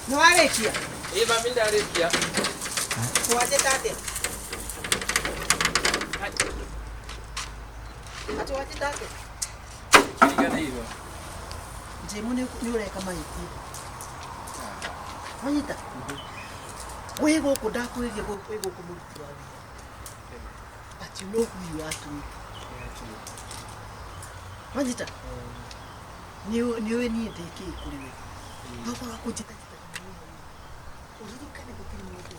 No arekia. Mami ndarekia. Waje tate. Ati waje tate. Nigana hiyo. Njemu ni ureka maiti. Wanyita. Wego kudakwege wego kumutwa. But you know who you are to me. Wanyita. Niwe ni ndeke kuriwe. Baba wako jita. Urikane gukiri mutu.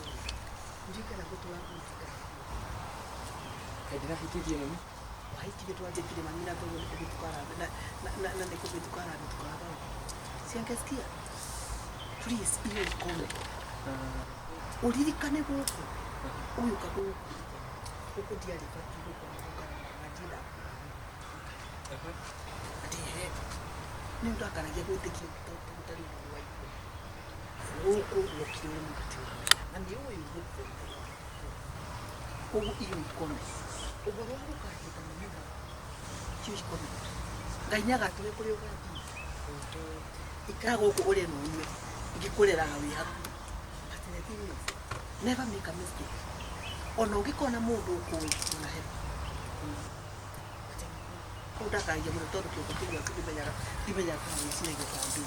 Urikane gutwa kutika. Edira hitiye mami. Wahiti getu aje kile mamira kwa kutukara na ndiko kutukara kutukara. Siangasikia. Please iwe kome. Urikane goko. Uyu kabu. Uko diari kwa kibuko kwa majira. Ati he. Ni ndaka na jabu tiki tutali wa hiyo. Uko lokile mkati. Na ndio uyu uko. Uko iyo kome. Uko wangu kahita mwana. Kiyo kome. Ngainyaga tuwe kuri ukati. Ikago uko ore no ume. Ngikurera gawi haku. Never make a mistake. Ono ngikona mundu ukui na he. Udaka ya mundu todo kyo kutigwa kudimenya kwa msinege kwa mbi.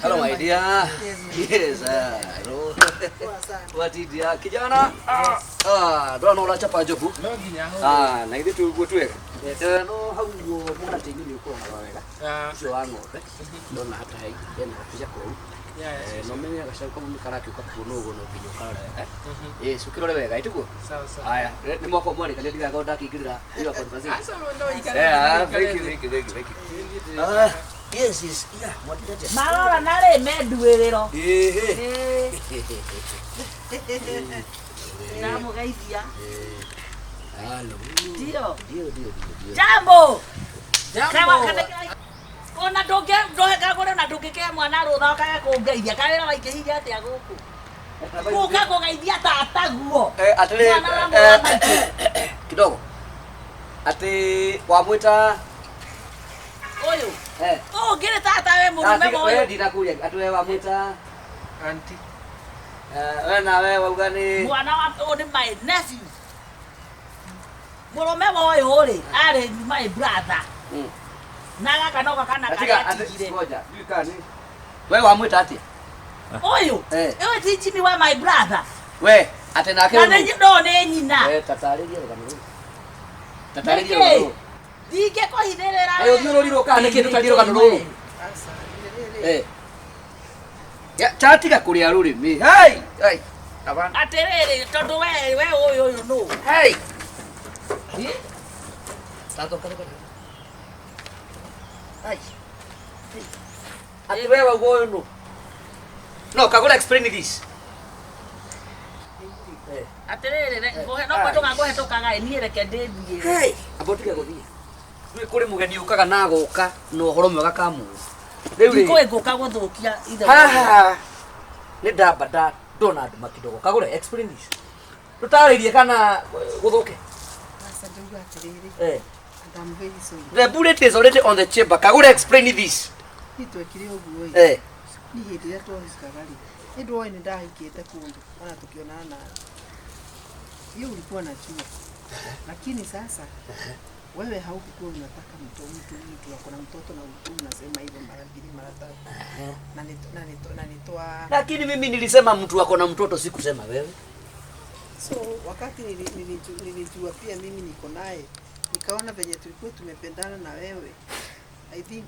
Hello my dear. Yes, hello. What is dia kijana? Dono la chapa jobu. Na hivi tuweka. No hauyo mwana tingili uko waweka. Sio wangu. Ndona hata hai tena kuja kwa. No menya gasha kama mkaraki ukakunogo no Gwichokera. Sukirole wega ituko. Sawa. Aya, ni mwako mwani kale diga goda kigirira. Hiyo kwa kazi. Thank you. Yes. Yeah, what did you? Mara nare meduerero. Na mugaithia. Hello. Dio. Jambo. Ona doge Kagure na ndungike mwana rutha kaga kungeithia kawira waikihire atia guku. Kuka kungeithia tata guo. Atele kidogo. Ati wamwita oyo. Ngire tata we murume moyo. Wewe ndinakuja ati wamwita Auntie. Wewe na wewe ugani? Mwana wa ni my nephew. Murume moyo ri ari my brother. Naga kanoka kana kaya tigire. Ngoja, yukani. Wewe wamwita ati? Oyo. Ewe tichimi wa my brother. We, ate nake uno. Kana ndo ne nyina. Tataririe kanuru. Tataririe. Dike ko hinerera. Ayo thioro liro kana kindu taliro kanuru. Ya chatiga kuria rurimi. Hai. Abana. Aterere tondu we oyo no. Hai. Tato kana. Ai. Ati wewe ugoyo no. No, Kagure explain this. Aterere ngohe no kwa toka ga ni reke ndithie. Hey, abotige guthie. Nĩ kuri mugeni ukaga na goka no horo mwega kamu. Riu ri ko ngoka guthukia ithe. Nĩ ndamba ndona nduma kidogo. Kagure explain this. Tutaririe kana guthuke. Asa ndugu atiriri. I'm very sorry. The bullet is already on the chamber. Kagure explain this. Nitwekire uguo. Ni hindi ya twahiskagari. Ndio ni ndahikite kundu. Ona tukionana na. Hiyo ulikuwa na chuo. Lakini sasa wewe haukuwa unataka mtu akona mtoto na unasema hivyo mara mbili mara tatu. Na nitoa. Lakini mimi nilisema mtu akona mtoto sikusema wewe. So wakati nilijua pia mimi niko naye. Nikaona venye tulikuwa tumependana na wewe. I think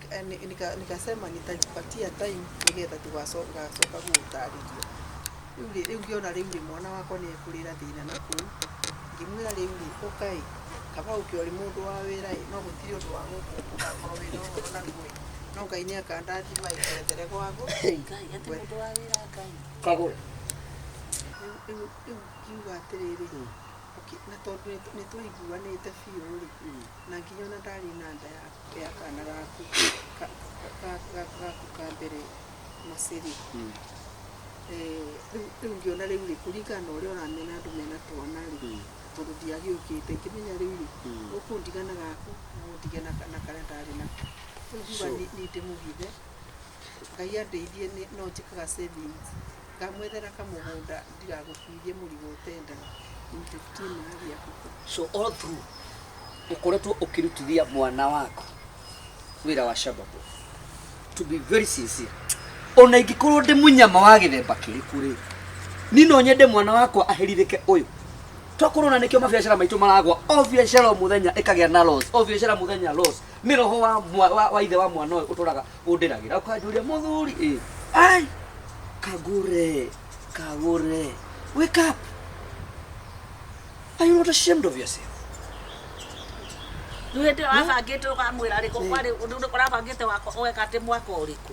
nikasema nitajipatia time nigeta tugasoka gutaririo. Riu ngiona riu mwana wako ni kurira thina na ku. Ngimwira riu ukai kaba ukiori mundu wa wira no gutiri undu wa gukorwo wina na ngui. No ngai ni akandathi maikeretere gwaku. Ngai ati mundu wa wira ngai. Kagure. Kiuga atiriri. Na tondu ni tuiguanite biũ ri na nginya ona ndari na nda ya kana gaku ka mbere maciri riu ngiona riu ri kuringana uria uramena andu mena twana ri tondu ndiagiukite kimenya riu ukundigana gaku undigana na kalendari na uguba ni ndimugithe ngai andeithie no njikaga savings ngamwethera kamugunda ndigagukuithie murigo utenda 15 ya kuko. So all through ukoretwo ukirutithia mwana wako wira wa shababu, to be very sincere, ona ingikorwo ndi munyama wa githemba kiriku ri ni no nyende mwana wako aheririke uyu tokorwo na nikio mabiacara maitu maragwa o biacara muthenya ikagia na loss o biacara muthenya loss ni roho wa ithe wa mwana uyu uturaga undiragira ukanjuria muthuri ai Kagure wake up. Are you not ashamed of yourself? Duhete wabangite ukamwira riko kwari undu kurabangite wako weka te mwako uriku.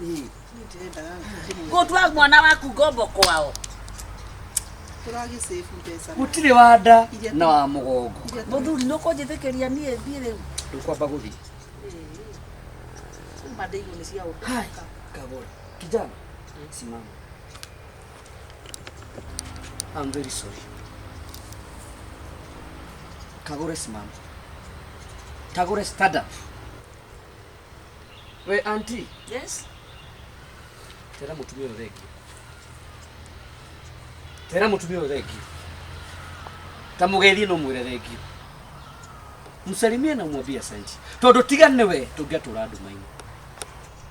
Gotwa mwana waku gombo kwao. Turagi safe mpesa. Gutire wanda na wa mugongo. Muthuri no konjithekeria nie thie riu. Ndukwamba guthi. Madaigo ni cia utu. Hai Kagure. Kijana. Simama. I'm very sorry. Kagure simama. Kagure stand up. We auntie. Yes. Tera mutumia thegi. Tera mutumia thegi. Tamugeithie no mwire thegi. Musalimie na mwambie asante. Tondu tigane we tungiatura ndumaini.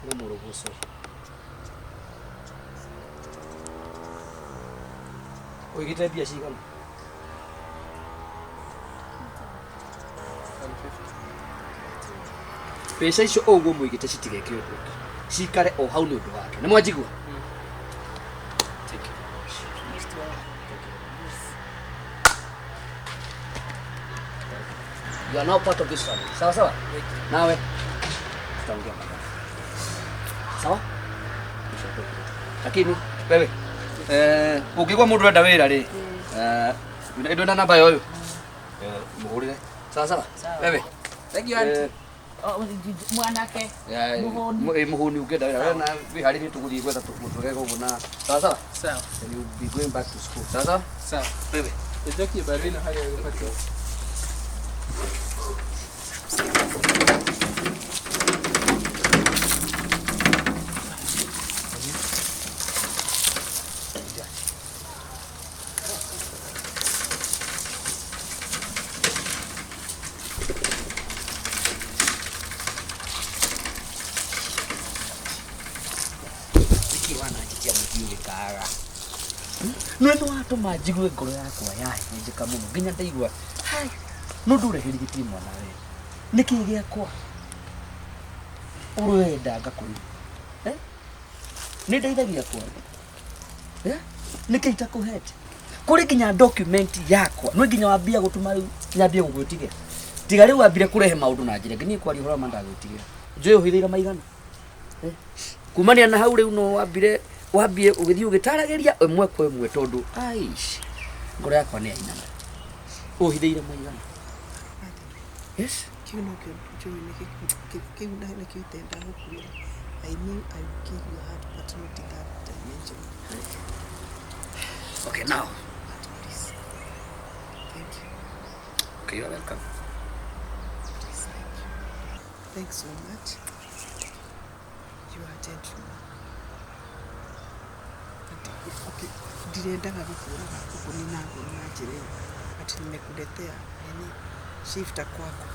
Ni murugo sorry. Wigite bia cigana? Pesa icio uguo muigite citigeke undu cikare o hau ni undu wake ni mwanjigua. You are now part of this family. Sawa sawa? Nawe tutaongea baadaye. Sawa? Lakini wewe ungigwa mundu enda wira ri ndo na namba yoyo muhurire. Sawa sawa? Wewe Thank you auntie. Mwanake muhuni ungenda wira na wihari ni tuguthii gwetha muturega uguo na sawa sawa. Sawa. You be going back to school. Sawa sawa? Sawa. Wewe Ndoki barina hali ya kupata. Nwendu watu majigue ngoro yakwa yae njika muno nginya ndaigua hai no ndureheri giti mwana we niki giakwa urwenda ngakuri ni ndeithagia kwa niki itakuhete kuri nginya document yakwa no nginya wambia gutuma nyambia gugwitigia tiga riu wambire kurehe maundu na njire nginya kwari hora mandagwitigia njui uhithira maigana kumania na hau riu no wambie ugithi ugitarageria imwe kwa imwe tondu aish ngoro yakwa ni ainana uhithire maigana. Yes kiuno kio kiuna na kiutenda hukuira. I knew I would give you a heart but not in that dimension. Okay, now Please. Thank you. okay, you're welcome. Please, thank you. Thanks so much. You are a gentleman. Okay, ndirendaga gukuraga kukuni na ngoro na njira ati nimekuletea nini shifter kwako.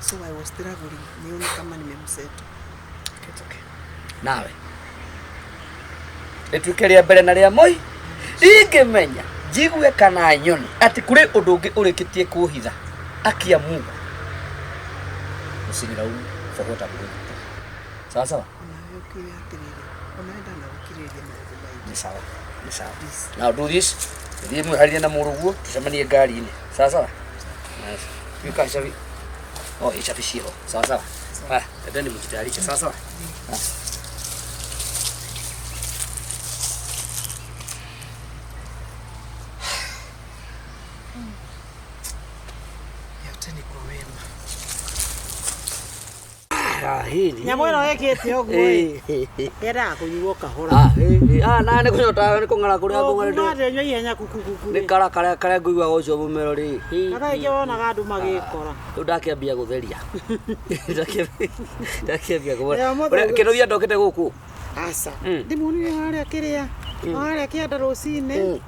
So I was struggling nione kama nimemseto. Okay. Nawe etukeria mbere na ria moi ingimenya jigue kana nyoni ati kuri undu ungi urikitie kuhitha akia Mungu usinira u forgot about it. Sawa sawa Nawe ukiri atiriri onaenda na ukiriria maundu maingi. ni sawa ni sawa. Now do this ndiye muharire na muruguo tucemanie ngari-ini. Sawa sawa nice wika shavi oh ishafishiro. Sawa sawa ndani mjitayarishe. Sawa sawa Yote ni kwa wema. hili. Nyamwe no ekete ogwe. Kera kunyuo kahora. Na ne kunyota ne kongala kuria kongala. Nda nyo ihenya kukukuku. Ni kara kara ngigwa ucio bumero ri. Aka ikiona gandu magikora. Ndakiambia gutheria. Ndakiambia gukora. Kinothia ndokete guku. Asa. Ndimunire haria kiria. Haria kianda rucine.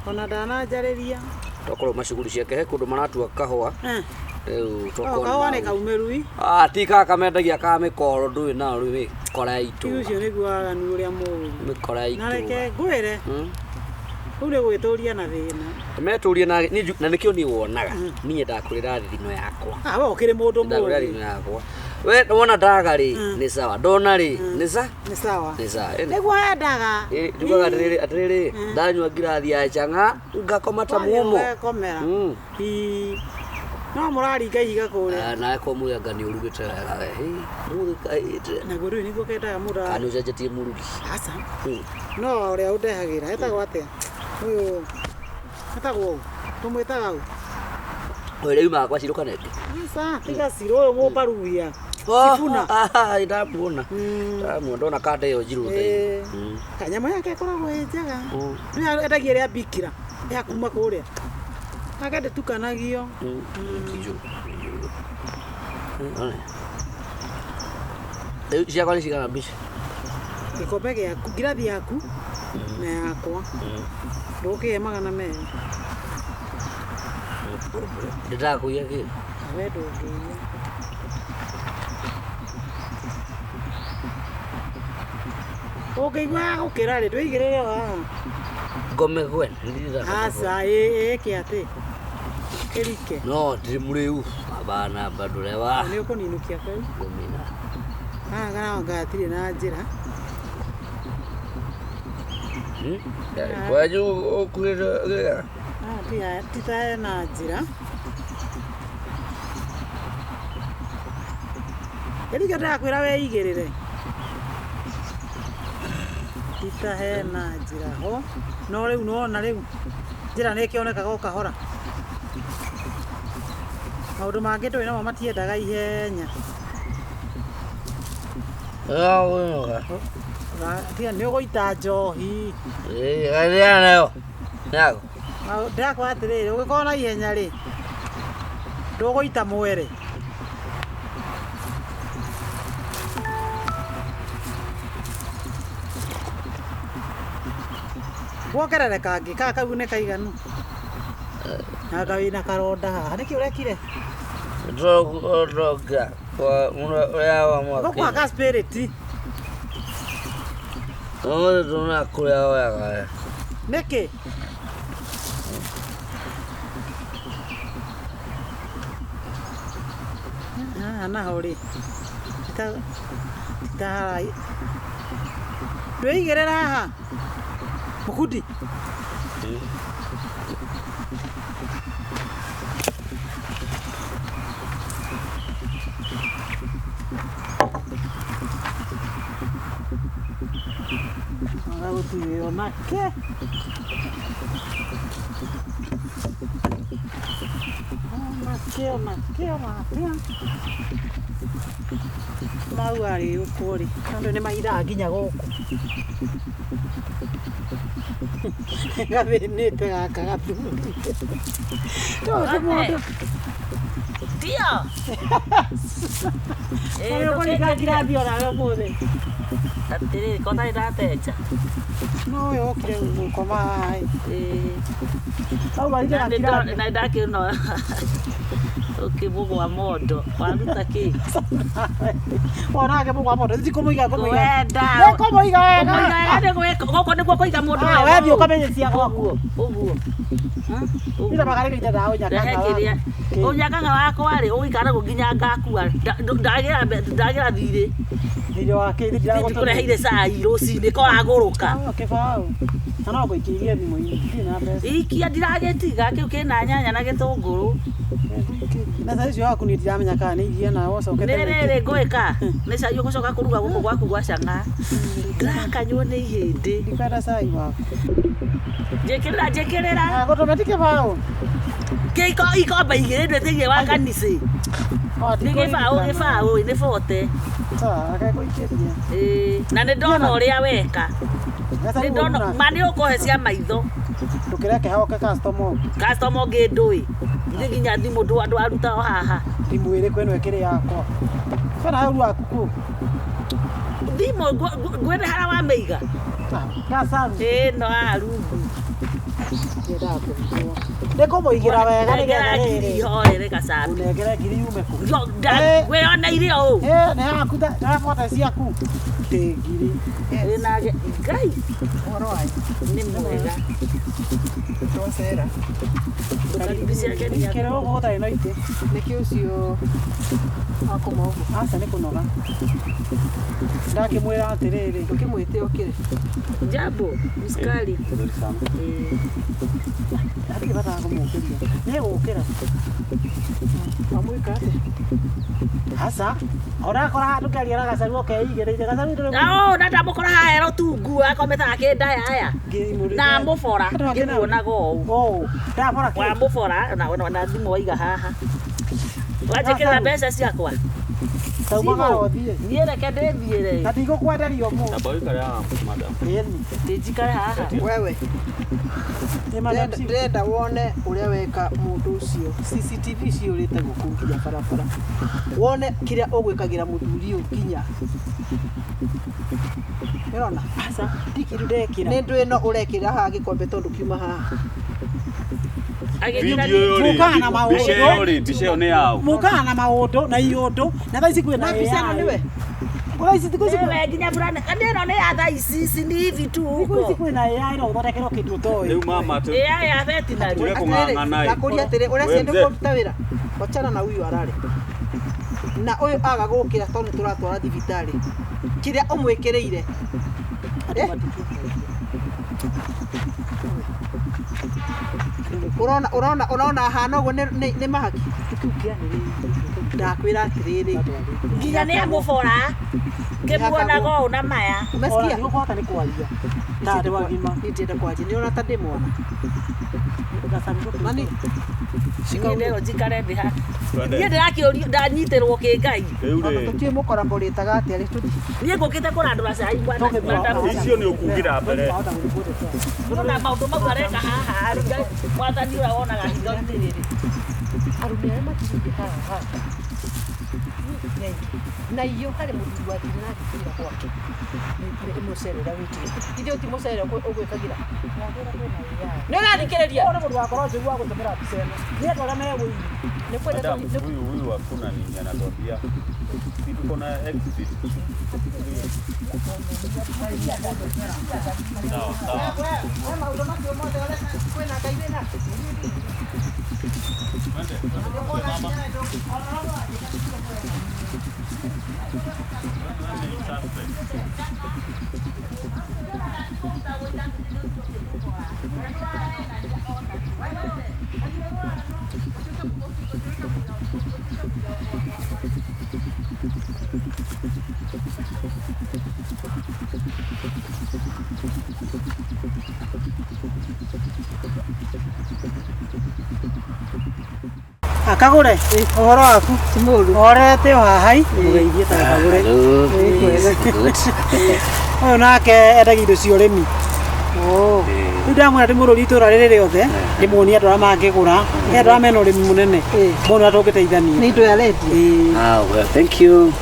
Ona ndananjariria. Tokorwo macuguri ciake he kundu maratua kahua. Riu tokona. Kahua ne kaumerui. Ti kaka mendagia ka mikoro ndui na riu kora itu. Ucio niguo aganu uria mu. Mikora itu. Na reke ngwire. Ule gwituria na thina. Meturia na nikio ni wonaga. Niĩ ndakurira thino yakwa. Wa ukire mundu mu. Ndakurira thino yakwa. We wona ndaga ri ni sawa. Ndona ri ni sawa. Ni sawa. Ni sawa. Niguo endaga. Ndugaga atiriri ndanyua ngirathi ya changa ngakoma ta mumo. Komera. No murari ngaiga kure. Na ko muyaga ni urugite wega we. Murugi kaite. Na guru niguo kendaga mura. Kanu jajetie murugi. Asa. No uria undehagira etagwo atia. Uyu etagwo tumwitaga u. Oire yuma kwa ciruka nende. Asa tiga ciro uyu mubaruia. Sifuna. Ndamuona. Ndamuona ndona kande yo jiru thai. Kanyama yake koragwo njega. Ni endagia ria bikira. Ya kuma kuria. Akade tukanagio. Kijo. Cia kwani cigana mbica? Gikombe giaku, ngirathi yaku na yakwa. Ndukie magana merĩ. Ndirakuia ki? We ndũngĩia. Ũngĩigua gũkĩra rĩ ndũigĩrĩre haha. Ngome gwe. Aca ĩkĩ atĩ. Kĩrike. No ndiri mũrĩu. Abana bado lewa. Nĩ ũkũninũkia kau. Gomina. Kana ngatirĩ na njĩra. Kwa juu ukulira. Pia titae na njĩra. Kĩrike ndakwĩra weigĩrĩre. Titae na njĩra ho. No rĩu nona rĩu. Njĩra nĩ kĩonekaga o kahora. Maũndũ mangĩ ndũĩ namo matiendaga ihenya. Tia nĩ ũgũita njohi. Garia nayo. Nago. Ndakwa atĩrĩrĩ ũgĩkorwo na ihenya rĩ ndũgũita mwere. Guokerere kangĩ ka kau nĩ kaiganu. Na wĩna karonda haha nĩkĩ ũrekire? Droga. Gũkwaga spirit. Tunakuria wega. Nĩkĩ? Naho rĩ. Ndũigĩrĩra haha. Mũkundi. Gũtirĩ onake. Onake. Mau arĩ ũkũ rĩ. Andũ nĩ mahithaga nginya gũkũ. Gathĩnĩte gaka gathuri. Tio. Ũyũ ũkũringa ngirathi onawe ũmũthĩ. Atĩrĩrĩ ko ndarĩ ndateja. No ũyũ okire gũkoma haha. Hau maringaga ngirathi. Na ndakĩona ũkĩmũgwa mondo. Waruta kĩ? Onake mũgwa mondo. Thiĩ kũmũiga kũmũiga. Wenda. Kũmũiga wega. Gũkũ nĩguo kũiga mũndũ wega. Wethiĩ ũkamenyecia gwaku. Ũguo. Ira makarĩka ita ũnyakaga. Ũnyakaga wakwa rĩ ũgĩikara nginya ngakua. Ndagĩra thirĩ. Thirĩ wa kĩrĩ ndĩrakũreheire cai rũcinĩ ko agũrũka. Kĩbaũ. Na no ngũikĩirie thimũ-inĩ. Ndirĩ na mbeca. Ikia ndiragĩtiga kĩu kĩna nyanya na gĩtũngũrũ. Na sasa hiyo haku nitiramenya kana nĩ iria na wocokete. Nĩ ngwĩka. Nĩ cai ũgũcoka kũruga gũkũ gwaku gwa canga. Ndakanyua nĩ ihĩndĩ. Ndikenda cai waku. Njĩkĩrĩra. Gũtũme ti kĩbaũ. Ikombe igĩrĩ ndwĩtĩgie wa kanicĩ. Gĩbaũ nĩ bote. Na nĩ ndona ũrĩa weka. Nĩ ndona mani ũkũhe cia maitho. Ndũkĩreke hoke customer. Customer ũngĩ ndũĩ. Ithe nginya thimũ andũ aruta o haha. Thimũ ĩrĩkũ ĩno ĩkĩrĩ yakwa. Bana hau waku kũ? Thimũ gwethe harĩa wamĩiga. Gacaru. Ĩno haha rungu. Ndĩkũmũigĩra wega nĩgetha rĩrĩ. Ihorere gacaru. Ũnengere ngiri yume kũ? Wĩoneire ũũ. Nĩ haku ndabuata ciaku. Ngiri. Wĩna Ngai. Nĩ mwega. Twacera. Kĩrĩa ũguo ũtarĩ na itĩ. Nĩkĩ ũcio akoma ũguo. Aca nĩ kũnoga. Ndakĩmwĩra atĩrĩrĩ. Ndũkĩmwĩte okĩre. Jambo, mskari. Hadi bata kumũkĩria. Nĩ gũkĩra. Wamwĩka atĩ. Hasa. Orakora handũ kĩaria gacaru okeigĩrĩire gacaru ndũrĩ. Na ndamũkora haha tungu akometaga kĩndaya haya. Na mũbora ngĩmuonaga ũũ. Ndabora kĩ? Wa mũbora na thimũ waiga haha. Wanjĩkĩra mbeca ciakwa. Taumaga ũthiĩ. Niĩ reke ndĩthiĩre. Na ndigũkwenderia ũmũ. Ndĩnjikare haha. Wewe. Ndĩrenda wone ũrĩa weka mũndũ ũcio. CCTV ciũrĩte gũkũ nginya barabara. Wone kĩrĩa ũgwĩkagĩra mũthuri ũyũ nginya. Nĩrona? Aca, ndikĩru ndekĩra. Nĩ ndũ ĩno ũrekĩra haha gĩkombe tondũ kiuma haha. Mũkaga na maũndũ. Mbica ĩyo nĩ yaũ. Mũkaga na maũndũ na iũndũ. Na thaa ici kwĩna mbica ĩno nĩwe. Kwa ici thikũ ici wewe nginya burana. Ndio nĩ ya thaa ici ni hivi tu huko. Thikũ ici kwĩna AI no ũthondekerwo kĩndũ ũtoĩ. Rĩu mama tu. AI ya veterinary. Tũrĩa kũng'ang'ana. Nakũria atĩrĩ ũrĩa ciende kũruta wĩra. Wachana na huyu ararĩ. Na ũyũ aga gũkĩra tondũ tũratwara thibitarĩ. Kĩrĩa ũmwĩkĩrĩire. Urona hana ũguo nĩ mahaki. Ndakwĩra atĩrĩrĩ. Nginya nĩ amũbora. Ngĩmuonaga ũũ na maya. Umesikia? Nĩ ũkũhota nĩ kwaria. Na andũ agima. Nĩndĩrenda kwanjia. Nĩona ta ndĩmona. Mani. Sikondero njikare thĩ ha. Niĩ ndĩrakĩũrio ndanyitĩrwo kĩ Ngai. Tũtiĩ mũkora mbũrĩtaga atĩa rĩ tũthi. Niĩ ngũkĩte kũrandũra cai bwana. Icio nĩ ũkugĩra mbere. Ndona maũndũ mau areka haha Ngai mwathani ũrĩa wonaga hitho-inĩ rĩrĩ. Arũme arĩa matirĩ haha. Na iyo harĩ mũthuri wa thiri na thikĩra gwake. Nĩ mũcerera wĩkire. Ithe ũti mũcerera ũgwĩkagĩra. Nĩ ũrathikĩrĩria. Ona mũndũ wakorwo njũgu wa gũtũmĩra mbica ĩno. Nĩ andũ arĩa megũi. Nĩ kwenda huyu hakuna nini anatuambia. Tuko na exhibit. Sawa sawa. maũndũ macio mothe kwĩna Ngai wĩna. Kagure, ũhoro waku? Orete wahai? Ũgeithie ta Kagure. Ũyũ nake endagia indo cia ũrĩmi. Rĩu ndamwĩra ndĩmũrũri itũra rĩrĩ rĩothe, ndĩmuonie andũ arĩa mangĩgũra, nĩ andũ arĩa mena ũrĩmi mũnene. Mũno tũngĩteithania. Nĩ indo ya rendi. Well, thank you.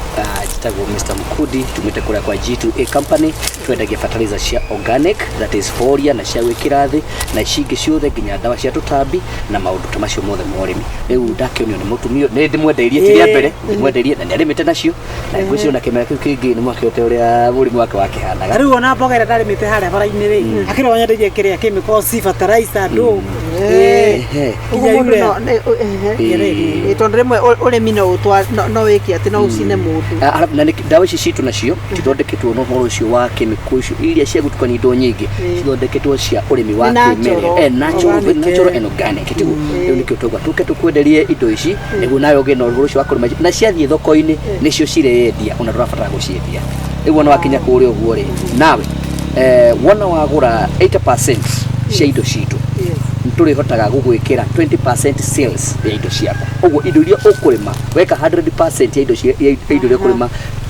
Jitagwo Mr. Mukudi, tumite kũrĩa kwa G2A company, twendagia fertilizer cia organic, that is foliar na cia gwĩkĩra thĩ, na cingĩ ciothe nginya ndawa cia tũtambi na maũndũ ta macio mothe ma ũrĩmi. Rĩu ndakĩonio nĩ mũtumia, nĩ ndĩmwendeirie kĩrĩa mbere, ndĩmwendeirie na nĩarĩmĩte nacio, na ngwĩciria na kĩmera kĩu kĩngĩ nĩ mwakĩote ũrĩa mũrĩmi wake wakĩhanaga. Rĩu ona mboga ĩrĩa ndarĩmĩte harĩa bara-inĩ rĩ, akĩrĩ wanyendeirie kĩrĩa chemicals, fertilizer, ndũ. Tondũ rĩmwe ũrĩmi no wĩke atĩ no ũcine mũndũ. Na ndawa ici citũ nacio cithondeketwo na ũhoro ũcio wa chemical icio iria cia gũtukania indo nyingĩ cithondeketwo cia ũrĩmi wa kĩmerera, natural and organic. Rĩu nĩkĩo tũke tũkwenderie indo ici nĩguo nawe ũgĩe na ũhoro ũcio wa kũrĩma, na ciathiĩ thoko-inĩ nĩcio cirendia ona ndũrabatara gũciendia. Rĩu ona wakinya kũrĩa ũguo rĩ, nawe wona wagũra 80% cia indo citũ tuli hotaga gugwikira 20% sales ya indo ciakwa uguo indo iria ukurima weka 100% ya indo iria ukurima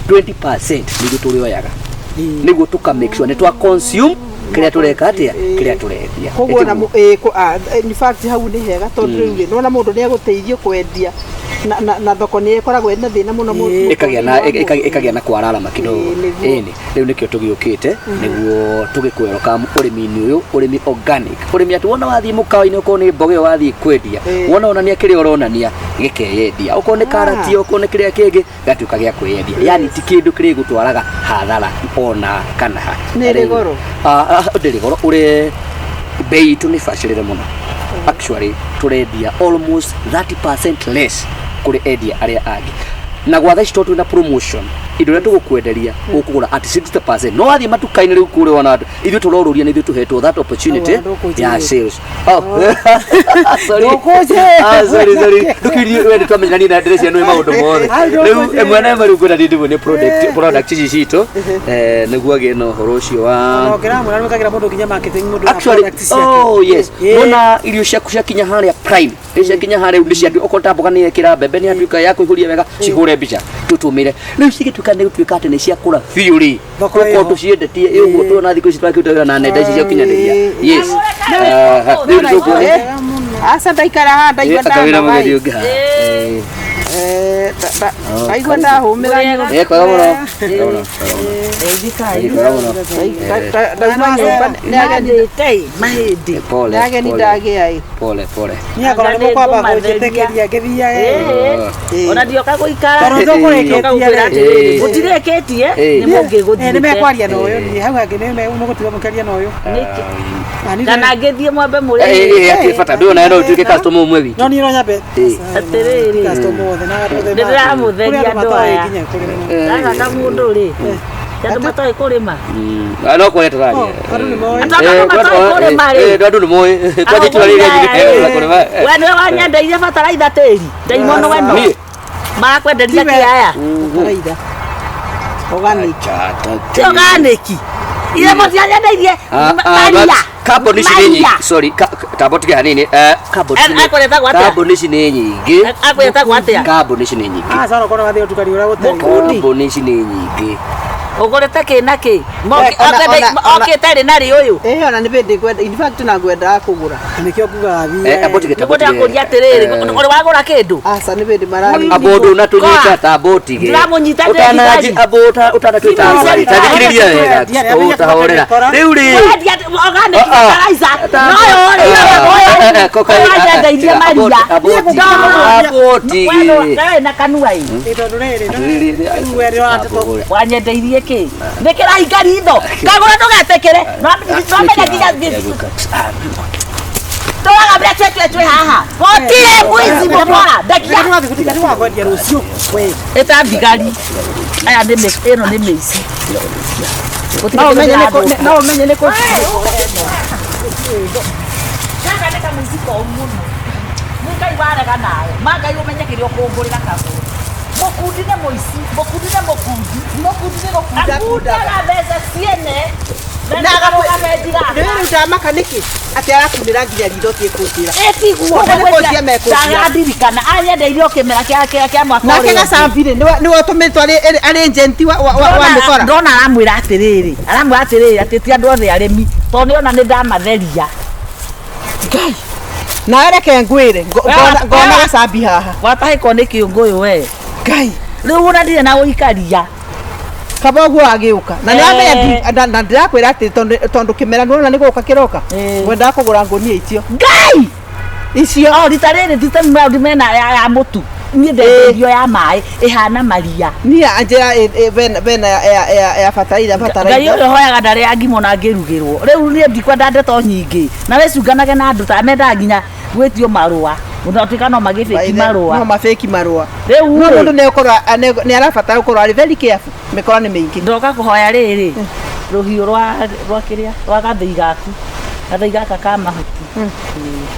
20% niguo tulioyaga niguo tuka make sure netwa consume kiria tureka atia kiria turendia koguo na in fact hau ni hega tondu riu nona mundu ni aguteithio kwendia na thoko ni ikoragwo ina thina muno mundu ikagia na kwararama kidogo eni riu nikio tugiukite niguo tugikweroka urimi-ini uyu urimi organic urimi atu wona wathii mukawa-ini uko ni mboga wathii kwendia wona onania kiria uronania gikeyendia uko ni karati uko ni kiria kingi gatuka gia kweyendia yani ti kindu kiri gutwaraga hathara ona kana ni rigoro ndiri goro uri bei tu ni bacirire muno actually turendia almost 30% less kuri endia aria angi na gwa thaa ici na promotion indo ria tugukwenderia ukugura at 60% no athie matuka-ini riu kure wana ithu turoruria ni ithu tuhetwo that opportunity ya sales sorry dukirie wewe twamenya ni na address yanu maundu mothe riu emwana maru ngura ndindu ni product ici cito niguo gie no horo ucio wa okera mwana mukagira mundu kinya marketing mundu actually yes nona irio ciaku ciakinya haria prime icio kinya haria ndi ciandu okota mboga ni ekira bebe ni anduika ya kuihuria wega cihure mbica tutumire riu cigituika ni gutuika ati ni ciakura fiuri uko tuciendetie uguo tuona thiku ici twakiuta na nenda ici cia ukinyaniria yes asa ndaikara ha ndaigua ndawira mugeri unga ndaigua ndahumira ni kwaga muno pole ni akora ni kwamba kujetekeria githiage ona ndio kaguikara toro kureketia utireketie ni mungi guthie ni mekwaria no yo ni hau angi ni megutiga mukaria no yo kana ngithie mwambe muri akifata ndio na ndio tuike customer umwe witu no ni no nyambe atiriri customer othe na gatothe ndira mutheria ndo aya daga ka mundu ri yandu matoi kurima no kwete rani andu ni moyo andu ni moyo kwaje turarire ngire kurima we ni wanyendeire bataraitha tiri ndaimono weno makwenderia ki aya bataraitha organic ile motia nyendeirie maria carbon ici ni nyingi sorry taboti kia nini carbon ici ni nyingi akweta gwatia carbon ici ni nyingi sana kona wathi utukari ura gutari carbon ici ni nyingi ugurite kina ki oketari nari uyu ona ni bindi kwenda in fact na gwenda kugura nikio kuga thie aboti taboti akuria tiriri uri wagura kindu asa ni bindi marari abodo na tunyita taboti ge ndiramunyita utanaji abota utanatuita abari tadikiriria wega utahorera riu ri organic fertilizer no koka aboti wewe na kanua hii itondo riri wewe ndo wanyendeirie ki nikira ingarindo kagura ndugetekere no menya nginya ndoaga mbere twe haha gotire mwizi motwara ndakia ni wakwendia rucio we eta thigari aya ni ino ni meici no menye ni ko Kaka neka muziko umuno. Mukai warega nawe. Magai umenye kirio kungurira kaguru. Mokundine moici, mokundine mokundi. Mokundine mokunda. Akunda beza siene. Naga mukamejiga. Ndio ndamaka niki ati arakundira nginya rindo tie kundira. Eti guo ndegwetia mekundira. Ndadirikana anyendeire okimera kia mwaka na kega sambire ni wotumitwa ari agent wa mikora. Ndona aramwira atiriri. Aramwira atiriri ati ti andu othe aremi. To ni ona ni ndamatheria. Ngai. Na reke ngwire ngona gasambi haha. Watahiko ni kiunguyu we. Ngai. Riu unadire na uikaria. Kabogu agiuka. Na na ndirakwira ati tondu kimera nona ni guka kiroka. Wenda kugura ngonia icio. Ngai. Icio ritariri nditemwe mena ya mutu. Ni ndendio ya mai ihana maria. Ni anjira bena ya fataraitha. Ngai uyo hoyaga ndari angimo na ngirugirwo. Riu ni ndikwenda ndeto nyingi. Na wecunganage na andu ta menda nginya gwetio marua. Unatika no magifeki marua. No mafeki marua. Riu mundu ne ukorwa ne arabatara ukorwa ari very careful. Mikora ni mingi. Ndoka kuhoya riri. Ruhiu rwa kiria rwa gathei gaku. Gathei gaka ka mahuti.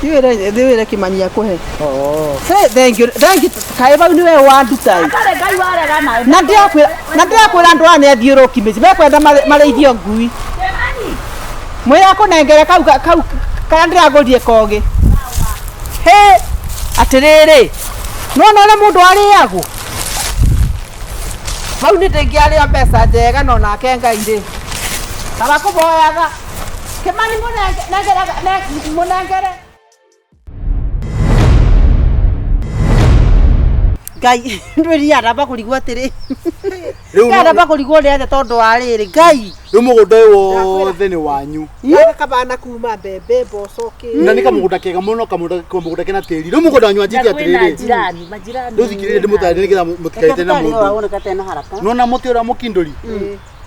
Ndiwire kimanyia kuhe. Oh. Say thank you. Kai ba niwe wa ndutai. Kale ngai warega nawe. Na ndirakwira andu ane athiuruki mici. Mekwenda mareithio ngui. Mwira kunengere kau kana ndiragurire kogi. He atiriri nona ole mundu ariago Mau nĩ ndĩngĩarĩa mbeca njega no nake Ngai rĩ. Kaba kuboyaga Kimani munengere Ngai ndwĩria araba kũrigwo atĩrĩ. Araba kũrigwo nĩ atĩ tondũ wa rĩrĩ Ngai. Rĩu mũgũnda ũyũ wothe nĩ wanyu. Kabana kuma mbembe mboco kĩ. Na nĩ kamũgũnda kega mũno kamũgũnda kena tĩri. Rĩu mũgũnda wanyu anjĩtie atĩrĩrĩ. majirani Rĩu thikĩrĩria ndĩmũtarĩrie nĩgetha mũtikaite na mũndũ. Nona mũtĩ ũrĩa mũkindũri.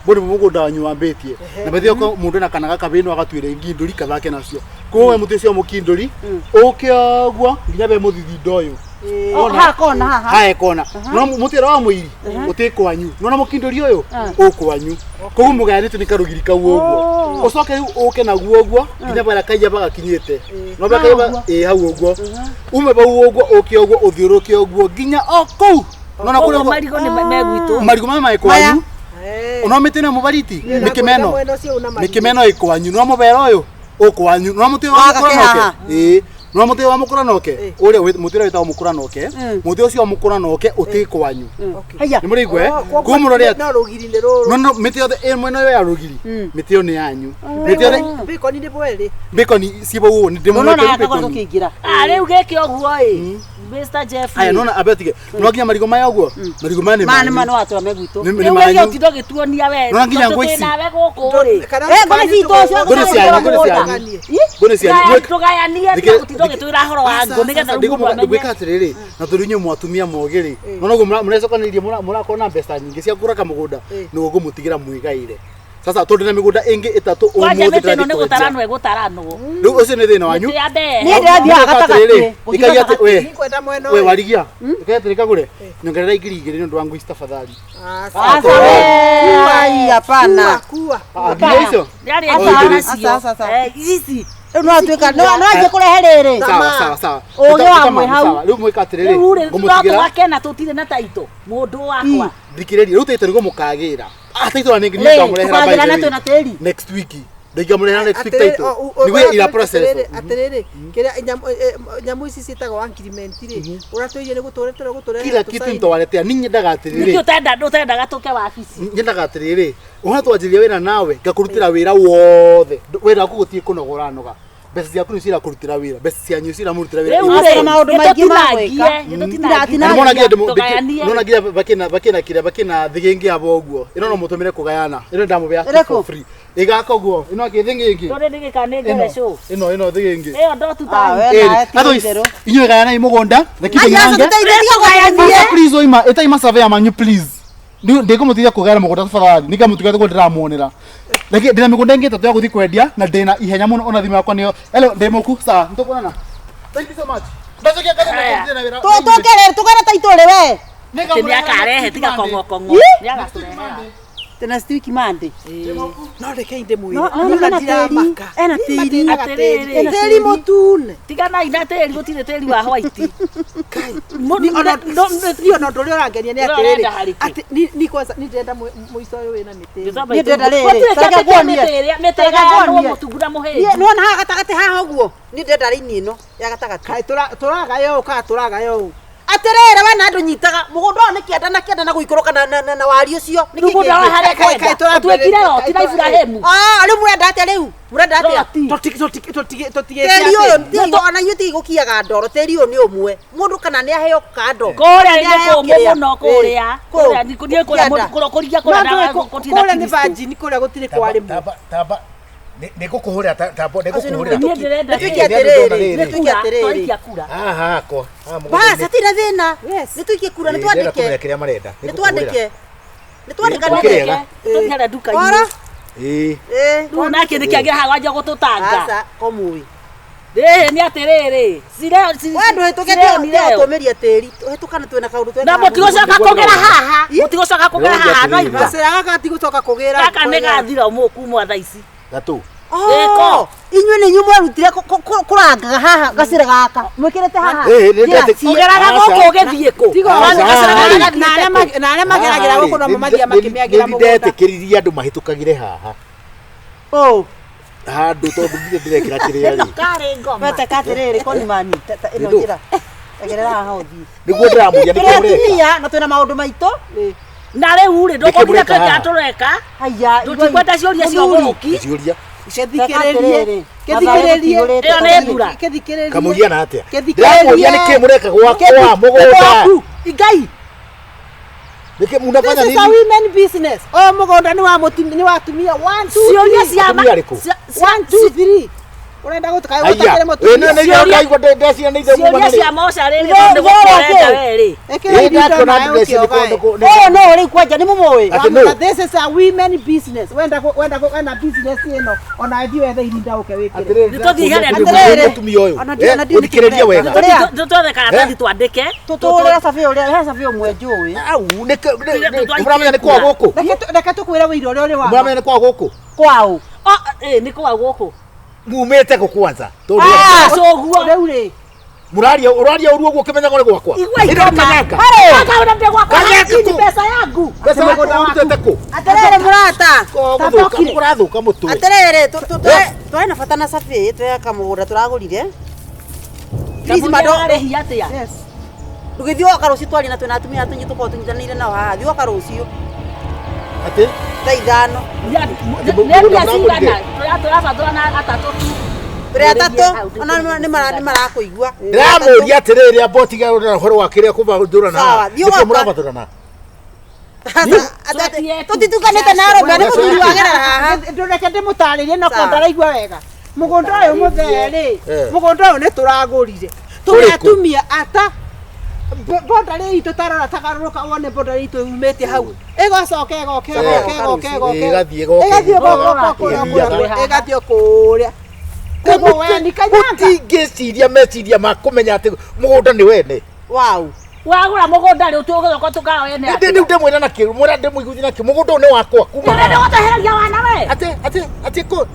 Mbũri mũgũnda wanyu wambĩtie. Na bethio ko mũndũ na kana gakabĩno agatuĩre ngindũri kathake nacio. Koguo mũtĩ ũcio mũkindũri ũke ũguo nginya be mũthithi ndoyo. Ha kona haha. Ha kona. No mũtĩ wa mũiri ũtikwanyu. Nona mũkindũri ũyũ ũkwanyu. Koguo mũgayanĩtwo nĩ karugiri kau ũguo. Ũcoke rĩu ũke naguo ũguo nginya bara kaija bagakinyĩte. No bakaiba hau ũguo. Ume bau ũguo ũke ũguo ũthiũrũke ũguo nginya o kũu. Nona kũrĩa marigo nĩ megwitũ. Marigo mama ekwanyu. Ona mitino mubariti nikimeno nikimeno ikwanyu no mubera uyu ukwanyu no muti wa mukuranoke no muti wa mukuranoke uri muti wita mukuranoke muti ucio mukuranoke utikwanyu haya ni murigwe kumurore no rugiri ni ruru no miti yothe mwena ya rugiri miti yo ni yanyu miti yothe bikoni ni bweli bikoni sibo uo ni demo na bikoni kiingira riu giki oguo Mr. Jeff aya nona abetige no nginya marigo maya oguo marigo mane mane watu amegwito ni manyu utindo gituonia we no nginya ngwisi nawe guku ri ngone cito cio ngone cianyu tugayanie utindo gitwira horo wa ngo nigetha ndiguka atiriri na turinyo mwatumia mogiri no noguo murecokanirie murakona mbeca nyingi cia kura kamugunda niguo ngumutigira mwigaire sasa tondu na migunda ingi itatu umuthi ndino ni gutaranwo egutaranwo riu ucio ni thina wanyu ni ndio agatagati ikagia ati we warigia ikagia Kagure nyongerera ingiri igiri ndu wangu istafadhali ai hapana ndio hizo yari asa hizi no atuika no aje kurehe riri sawa uge wa mwe hau riu mwika atiriri ngumutigira wakena tutire na taito mundu wakwa thikiriria riu taito nigo mukagira taito ni nginya ngamurehera by next week ngamurehera next week taito nigo ira process atiriri kira nyamu ici citagwo agreement ri uratuiye ni gutore kila kitu ntwarete ninyi ndaga atiriri niki utenda gatuke wabici nyendaga atiriri uhatwanjiria wira nawe ngakurutira wira wothe wira kugutie kunogora noga mbeca ciaku ni cira kurutira wira mbeca cianyu cira murutira wira rĩu maundu maingĩ magwĩka nona nginya bakina kire bakina thigingi abo uguo ino no mutumire kugayana ino ndamubea for free igaka uguo ino akithingingi tore ndigikane show ino thigingi iyo ndo tuta inyo gayana imugunda please oima etaima survey manyu please ndikumutithia kugayana mugunda tafadhali nikamutiga ko ndiramuonera lakini ndina migunda ingi tatu ya guthi kwendia na ndina ihenya muno ona thima yakwa niyo hello ndemoku sawa ntukuona thank you so much ndazokia kaza na wira tukere taito we ni akarehe tiga kongo ni agakurehe tena stiki mande no reke inde mwiri na tiramaka ena tiri tiri mutune tiga na ina tiri gutire tiri wa white no ndori orangenia ni atiriri ni kwanza ni ndenda muico uyu wina mitiri ni ndenda riri taka kuonia mitega no mutungura muhindi no na haha gatagati haha uguo ni ndenda rini ino ya gatagati kai turaga yo atirira we na ndu nyitaga mugunda ni kienda na guikoroka na wari ucio ni mugunda wa hare kwenda atwekire yo ti na Ibrahimu riu murenda atia riu murenda atia totige teri uyu tigo ona yu tigo kiaga ndoro teri uyu ni umwe mundu kana ni aheo kando kuria ni kumu muno kuria ni kuria mundu kuria kuria ni virgin kuria gutire kwari mu taba nikukuhurira tambo nikukuhurira nituikia aha ko basi tira thina nituikie kura nitwandike kiria marenda nitwandike tukiara duka ini no nake nikiagira hagwanja gututanga asa komui ni atiriri wandu hetukete tumeria tiri hetukana twena kaundu twena na mutigocoka kugera haha mutigocoka kugera haha no iba baciraga gatigocoka kugera kaka ni gathira muku mwa thaici gatu inywe ni nyumwe rutire kurangaga haha gacira gaka mwikirete haha kugeraga guku githie ku na arĩa mageragira gũkũ no mathia makĩmĩagira mũgũnda ndetikĩririe andũ mahitukagire haha handu tondu ndirĩ ndĩrekĩra kĩrĩa rĩ Kare ngoma. Wete katiriri koni mani ino njira. Egerera haha uthi. nĩguo ndĩramũria nĩkĩ mũreka Tũratumia na twĩna maũndũ maitũ. Na rĩu rĩ ndũkũthire kaja tũreka. Haya, Tũtikwenda ciũria cia ũgũrũki. ciũria Gĩthikĩrĩrie. Gĩthikĩrĩrie. Ĩyo nĩ mbura. Gĩthikĩrĩrie. kamũria na atĩa Gĩthikĩrĩrie. ndĩramũria nĩkĩ mũreka gwakwa mũgũnda Ngai. nĩkĩ mnafanya This is a nini women business. Oh, mũgũnda nĩ watumia 1 2 Ciũria cia Atumia arĩkũ? 1 2 3. Urenda gũtukaga aya gũtakĩre ĩno mũtumia. nĩ ĩgaigua ndecina nĩ ithe Ciũria cia mocarĩ nĩ tondũ gũkorenda werĩ. Ĩkĩra indo nayo ũkĩoga. Oh no, ri kwanja ni mumwe. Ati no. This is a women business. Wenda business ĩno ona ithuĩ wethe irinda ũke wĩkĩre. Nĩtũthiĩ harĩa mũtumia ũyũ ũthikĩrĩrie wega Tũtwethe karatathi twandĩke. Tutũrĩra sabi ũrĩa he sabi ũmwe njũĩ. au mũramenya nĩ kwa gũkũ Reke tũkwĩre wĩira ũrĩa ũrĩ wa. mũramenya nĩ kwa gũkũ Kwao. Nĩ kwa gũkũ. mumĩte kũ kwanza tondu Coguo. Rĩu rĩ. mũraria ũru ũguo ũkĩmenyaga nĩ gwakwa Igua kanyaka Akaona ndĩ gwakwa. Kanyaka Ni pesa yangu. pesa mũgũnda warutĩte kũ Aterere murata. mũrathũka mũtwe Aterere twari na bata na sabi tweka mũgũnda turagũrire. Please mado. Arĩhi atĩa? Yes. Ndugithio waka rũciũ twari na twĩna atumia atunyi tukorwo tunyitanĩire nao haha. Thiĩ waka rũciũ. atĩ Thaa ithano. Nĩ cigana? Tũrabatũra na gatatũ tu. Tũrĩ atatũ ona nĩ marakũigua. ndĩramũria atĩrĩrĩ amba tiga ũhoro wa kĩrĩa kũmathũrana Sawa, thiĩ waka. mũrabathũrana Tũtitukanĩte na arũme nĩ mũthuri wagerera haha. Ndũreke ndĩmũtarĩrie no ndaraigua wega. Mũgũnda ũyũ mũtherĩ. Mũgũnda ũyũ nĩ tũragũrire. Tũrĩ atumia ata boda rĩ itũ tarora tagarũrũka wone boda rĩ itũ umĩte hau. Ĩgocoka ĩgoke ĩgathiĩ ĩgathiĩ kũrĩa. Koguo we nĩ kanyanga. ũtingĩciria meciria ma kũmenya atĩ mũgũnda nĩ wene Wow. Wagũra mũgũnda rĩ ũtũgũcoka tũkaoya nĩ atĩa? rĩu ndĩmwĩra nakĩ mwĩra ndĩmũiguthi nakĩ mũgũnda ũyũ nĩ wakwa kuma Nĩ gũtehereria wana we. atĩ kũ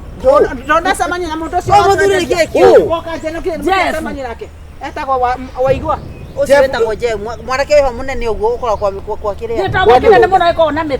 Ndonacemania na mũndũ ũcio. Mũthuri nĩ kĩĩ? Woka njeno kile ndonacemania nake. Etagwo waigua. Ũcio wĩtagwo Jem. Mwanake wĩho mũnene ũguo ũkoragwo kwa kĩrĩa. Nĩ tondũ kĩnene mũno ĩkoragwo na mĩtĩ.